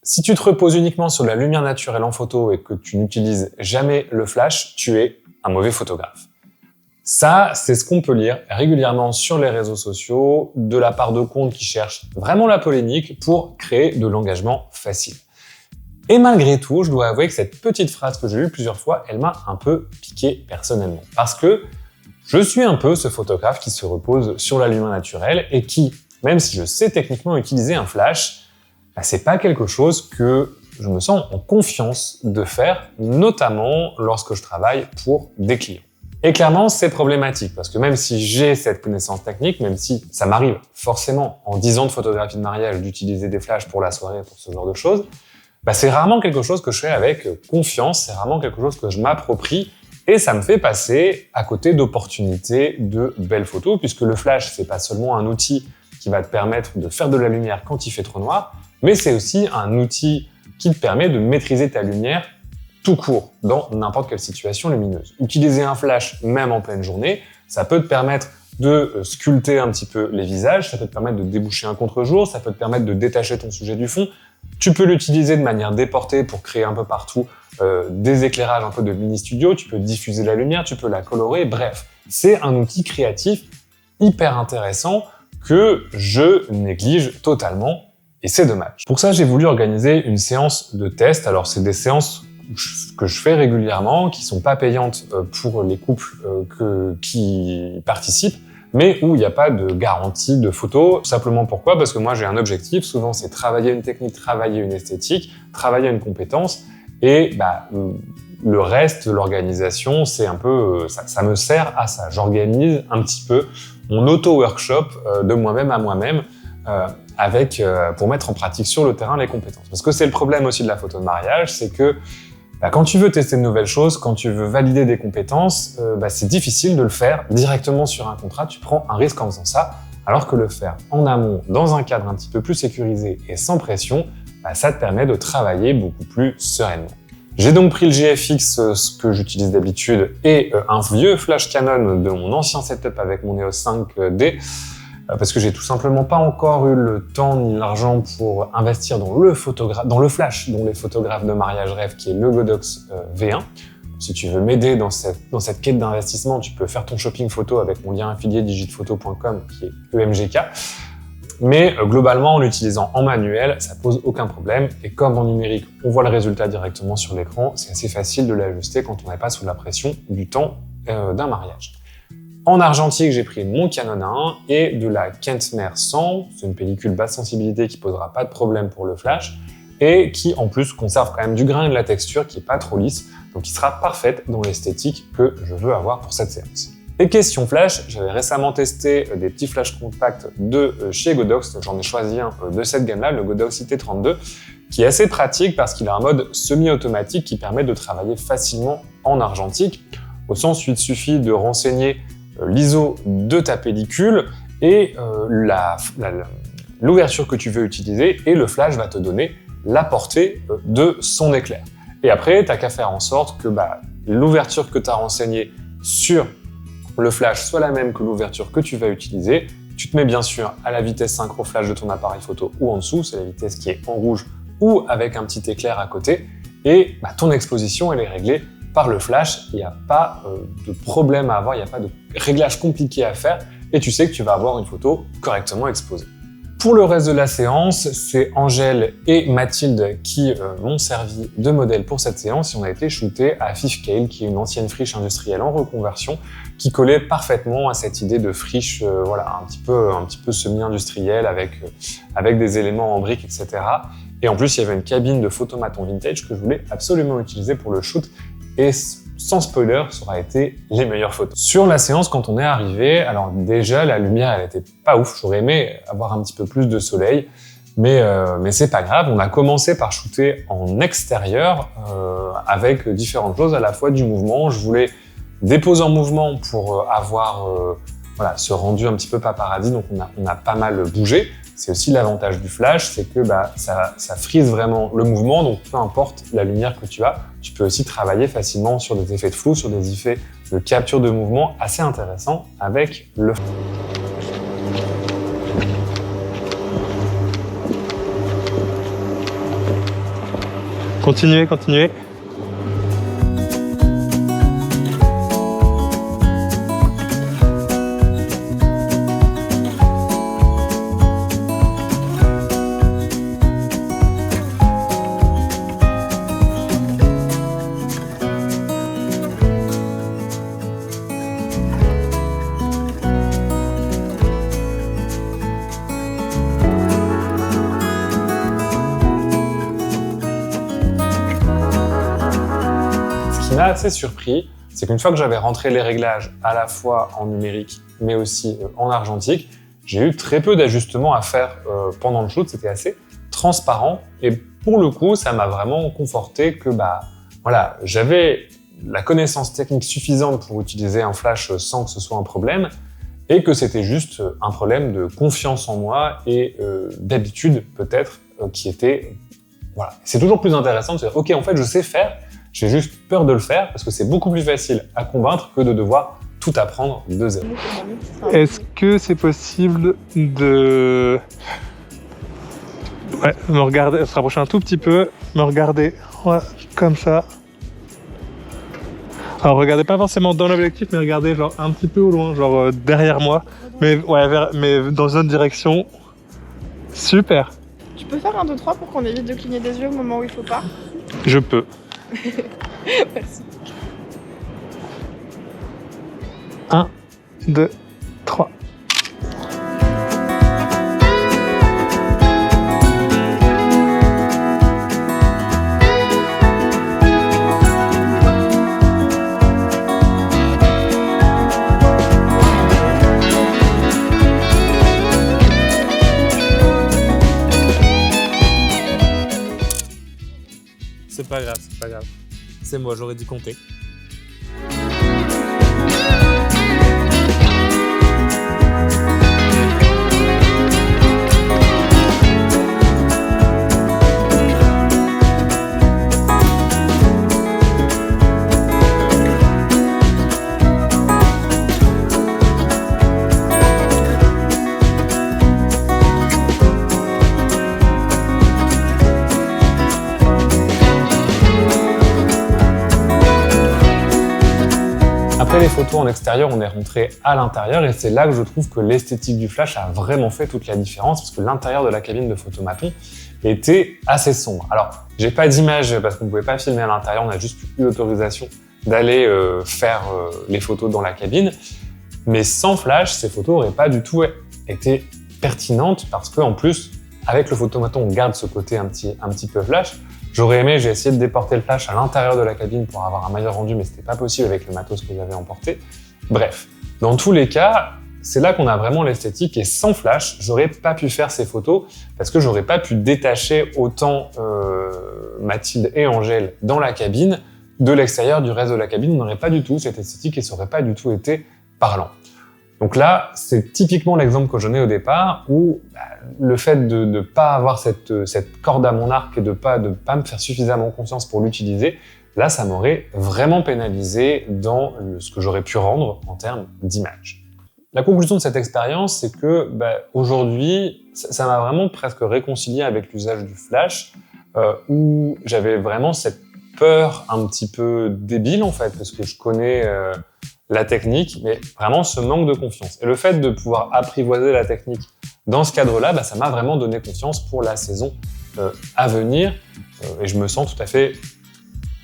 Si tu te reposes uniquement sur la lumière naturelle en photo et que tu n'utilises jamais le flash, tu es un mauvais photographe. Ça, c'est ce qu'on peut lire régulièrement sur les réseaux sociaux de la part de comptes qui cherchent vraiment la polémique pour créer de l'engagement facile. Et malgré tout, je dois avouer que cette petite phrase que j'ai lue plusieurs fois, elle m'a un peu piqué personnellement. Parce que je suis un peu ce photographe qui se repose sur la lumière naturelle et qui, même si je sais techniquement utiliser un flash, c'est pas quelque chose que je me sens en confiance de faire, notamment lorsque je travaille pour des clients. Et clairement, c'est problématique parce que même si j'ai cette connaissance technique, même si ça m'arrive forcément en 10 ans de photographie de mariage d'utiliser des flashs pour la soirée, pour ce genre de choses, c'est rarement quelque chose que je fais avec confiance, c'est rarement quelque chose que je m'approprie et ça me fait passer à côté d'opportunités de belles photos puisque le flash, c'est pas seulement un outil qui va te permettre de faire de la lumière quand il fait trop noir, mais c'est aussi un outil qui te permet de maîtriser ta lumière tout court, dans n'importe quelle situation lumineuse. Utiliser un flash, même en pleine journée, ça peut te permettre de sculpter un petit peu les visages, ça peut te permettre de déboucher un contre-jour, ça peut te permettre de détacher ton sujet du fond. Tu peux l'utiliser de manière déportée pour créer un peu partout des éclairages un peu de mini-studio, tu peux diffuser la lumière, tu peux la colorer, bref. C'est un outil créatif hyper intéressant que je néglige totalement et c'est dommage. Pour ça, j'ai voulu organiser une séance de test. Alors, c'est des séances que je fais régulièrement, qui sont pas payantes pour les couples qui participent, mais où il n'y a pas de garantie de photo. Simplement pourquoi? Parce que moi j'ai un objectif, souvent c'est travailler une technique, travailler une esthétique, travailler une compétence, et le reste de l'organisation, c'est un peu, ça me sert à ça. J'organise un petit peu mon auto-workshop de moi-même à moi-même, pour mettre en pratique sur le terrain les compétences. Parce que c'est le problème aussi de la photo de mariage, c'est que quand tu veux tester de nouvelles choses, quand tu veux valider des compétences, c'est difficile de le faire directement sur un contrat. Tu prends un risque en faisant ça, alors que le faire en amont, dans un cadre un petit peu plus sécurisé et sans pression, ça te permet de travailler beaucoup plus sereinement. J'ai donc pris le GFX, ce que j'utilise d'habitude, et un vieux flash Canon de mon ancien setup avec mon EOS 5D, parce que j'ai tout simplement pas encore eu le temps ni l'argent pour investir dans le flash dont les photographes de mariage rêvent, qui est le Godox V1. Si tu veux m'aider dans cette quête d'investissement, tu peux faire ton shopping photo avec mon lien affilié digitphoto.com qui est EMGK. Mais globalement, en l'utilisant en manuel, ça pose aucun problème. Et comme en numérique, on voit le résultat directement sur l'écran, c'est assez facile de l'ajuster quand on n'est pas sous la pression du temps d'un mariage. En argentique, j'ai pris mon Canon A1 et de la Kentner 100. C'est une pellicule basse sensibilité qui posera pas de problème pour le flash et qui, en plus, conserve quand même du grain et de la texture qui est pas trop lisse, donc qui sera parfaite dans l'esthétique que je veux avoir pour cette séance. Et question flash, j'avais récemment testé des petits flash compacts de chez Godox. J'en ai choisi un de cette gamme-là, le Godox IT32, qui est assez pratique parce qu'il a un mode semi-automatique qui permet de travailler facilement en argentique. Au sens où il suffit de renseigner l'ISO de ta pellicule et l'ouverture que tu veux utiliser, et le flash va te donner la portée de son éclair. Et après, t'as qu'à faire en sorte que l'ouverture que tu as renseignée sur le flash soit la même que l'ouverture que tu vas utiliser. Tu te mets bien sûr à la vitesse synchro flash de ton appareil photo ou en dessous, c'est la vitesse qui est en rouge ou avec un petit éclair à côté, et ton exposition elle est réglée par le flash. Il n'y a pas de problème à avoir, il n'y a pas de réglage compliqué à faire et tu sais que tu vas avoir une photo correctement exposée. Pour le reste de la séance, c'est Angèle et Mathilde qui m'ont servi de modèle pour cette séance et on a été shooté à Fifcale, qui est une ancienne friche industrielle en reconversion qui collait parfaitement à cette idée de friche un petit peu semi-industrielle avec des éléments en briques, etc. Et en plus, il y avait une cabine de photomaton vintage que je voulais absolument utiliser pour le shoot. Et sans spoiler, ça aura été les meilleures photos. Sur la séance, quand on est arrivé, alors déjà, la lumière, elle était pas ouf. J'aurais aimé avoir un petit peu plus de soleil, mais c'est pas grave. On a commencé par shooter en extérieur avec différentes choses, à la fois du mouvement. Je voulais des poses en mouvement pour avoir ce rendu un petit peu paparazzi, donc on a pas mal bougé. C'est aussi l'avantage du flash, c'est que ça frise vraiment le mouvement, donc peu importe la lumière que tu as, tu peux aussi travailler facilement sur des effets de flou, sur des effets de capture de mouvement assez intéressants avec le flash. Continuez, continuez. Ce qui m'a assez surpris, c'est qu'une fois que j'avais rentré les réglages à la fois en numérique mais aussi en argentique, j'ai eu très peu d'ajustements à faire pendant le shoot, c'était assez transparent et pour le coup, ça m'a vraiment conforté que voilà, j'avais la connaissance technique suffisante pour utiliser un flash sans que ce soit un problème et que c'était juste un problème de confiance en moi et d'habitude peut-être qui était... Voilà. C'est toujours plus intéressant de se dire « Ok, en fait, je sais faire, j'ai juste peur de le faire parce que c'est beaucoup plus facile à convaincre que de devoir tout apprendre de zéro. » Est-ce que c'est possible de... Ouais, me regarder, se rapprocher un tout petit peu, me regarder, ouais, comme ça. Alors regardez pas forcément dans l'objectif, mais regardez genre un petit peu au loin, genre derrière moi, mais ouais, mais dans une autre direction. Super. Tu peux faire 1, 2, 3 pour qu'on évite de cligner des yeux au moment où il faut pas? Je peux. Merci. 1, 2, 3. C'est pas grave, c'est pas grave. C'est moi, j'aurais dû compter. Après les photos en extérieur, on est rentré à l'intérieur et c'est là que je trouve que l'esthétique du flash a vraiment fait toute la différence parce que l'intérieur de la cabine de photomaton était assez sombre. Alors, j'ai pas d'image parce qu'on pouvait pas filmer à l'intérieur, on a juste eu l'autorisation d'aller faire les photos dans la cabine. Mais sans flash, ces photos auraient pas du tout été pertinentes parce qu'en plus, avec le photomaton, on garde ce côté un petit peu flash. J'aurais aimé, j'ai essayé de déporter le flash à l'intérieur de la cabine pour avoir un meilleur rendu, mais c'était pas possible avec le matos que j'avais emporté. Bref, dans tous les cas, c'est là qu'on a vraiment l'esthétique et sans flash, j'aurais pas pu faire ces photos parce que j'aurais pas pu détacher autant Mathilde et Angèle dans la cabine de l'extérieur du reste de la cabine. On n'aurait pas du tout cette esthétique et ça aurait pas du tout été parlant. Donc là, c'est typiquement l'exemple que je donnais au départ où le fait de ne pas avoir cette corde à mon arc et de pas me faire suffisamment confiance pour l'utiliser, là, ça m'aurait vraiment pénalisé dans ce que j'aurais pu rendre en termes d'image. La conclusion de cette expérience, c'est que aujourd'hui, ça m'a vraiment presque réconcilié avec l'usage du flash, où j'avais vraiment cette peur un petit peu débile en fait, parce que je connais la technique, mais vraiment ce manque de confiance. Et le fait de pouvoir apprivoiser la technique dans ce cadre-là, ça m'a vraiment donné confiance pour la saison à venir. Et je me sens tout à fait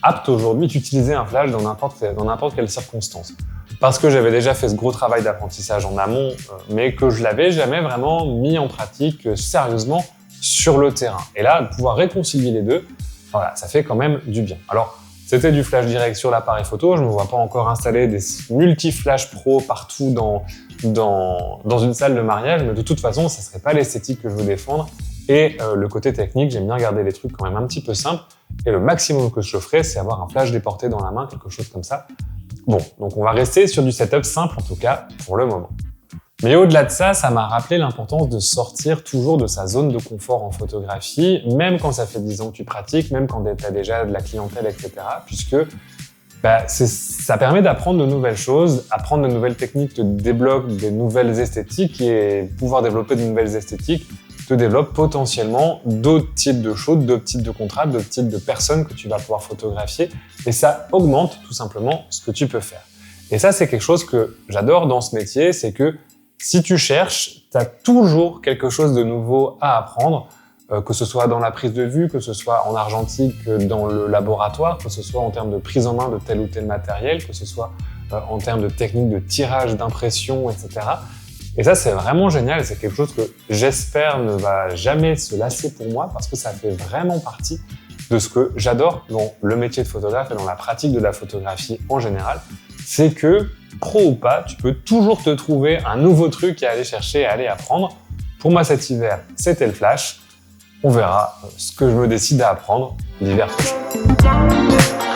apte aujourd'hui d'utiliser un flash dans n'importe quelle circonstance. Parce que j'avais déjà fait ce gros travail d'apprentissage en amont, mais que je l'avais jamais vraiment mis en pratique sérieusement sur le terrain. Et là, de pouvoir réconcilier les deux, voilà, ça fait quand même du bien. Alors, c'était du flash direct sur l'appareil photo. Je ne me vois pas encore installer des multi-flash pro partout dans une salle de mariage, mais de toute façon, ça ne serait pas l'esthétique que je veux défendre. Et le côté technique, j'aime bien garder les trucs quand même un petit peu simples. Et le maximum que je ferais, c'est avoir un flash déporté dans la main, quelque chose comme ça. Bon, donc on va rester sur du setup simple, en tout cas, pour le moment. Mais au-delà de ça, ça m'a rappelé l'importance de sortir toujours de sa zone de confort en photographie, même quand ça fait 10 ans que tu pratiques, même quand tu as déjà de la clientèle, etc. Puisque ça permet d'apprendre de nouvelles choses, apprendre de nouvelles techniques te débloque des nouvelles esthétiques et pouvoir développer de nouvelles esthétiques, te développes potentiellement d'autres types de choses, d'autres types de contrats, d'autres types de personnes que tu vas pouvoir photographier et ça augmente tout simplement ce que tu peux faire. Et ça, c'est quelque chose que j'adore dans ce métier, c'est que si tu cherches, tu as toujours quelque chose de nouveau à apprendre, que ce soit dans la prise de vue, que ce soit en argentique, dans le laboratoire, que ce soit en termes de prise en main de tel ou tel matériel, que ce soit en termes de technique de tirage, d'impression, etc. Et ça, c'est vraiment génial. C'est quelque chose que j'espère ne va jamais se lasser pour moi parce que ça fait vraiment partie de ce que j'adore dans le métier de photographe et dans la pratique de la photographie en général. C'est que, pro ou pas, tu peux toujours te trouver un nouveau truc à aller chercher, à aller apprendre. Pour moi, cet hiver, c'était le flash. On verra ce que je me décide à apprendre l'hiver prochain.